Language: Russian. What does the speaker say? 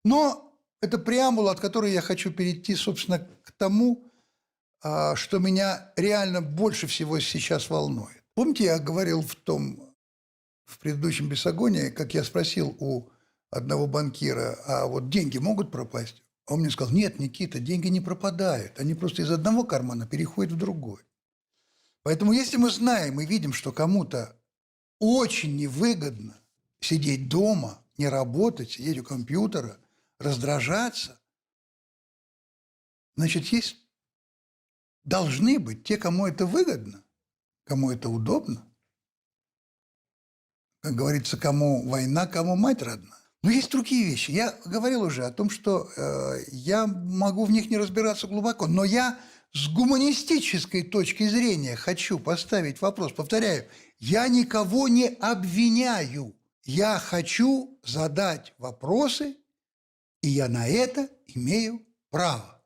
Но это преамбула, от которой я хочу перейти, собственно, к тому, что меня реально больше всего сейчас волнует. Помните, я говорил в предыдущем «Бесогоне», как я спросил у одного банкира, а вот деньги могут пропасть? А он мне сказал: нет, Никита, деньги не пропадают, они просто из одного кармана переходят в другой. Поэтому если мы знаем и видим, что кому-то очень невыгодно сидеть дома, не работать, сидеть у компьютера, раздражаться, значит, должны быть те, кому это выгодно, кому это удобно, как говорится, кому война, кому мать родна. Но есть другие вещи. Я говорил уже о том, что я могу в них не разбираться глубоко, но я с гуманистической точки зрения хочу поставить вопрос. Повторяю, я никого не обвиняю. Я хочу задать вопросы, и я на это имею право.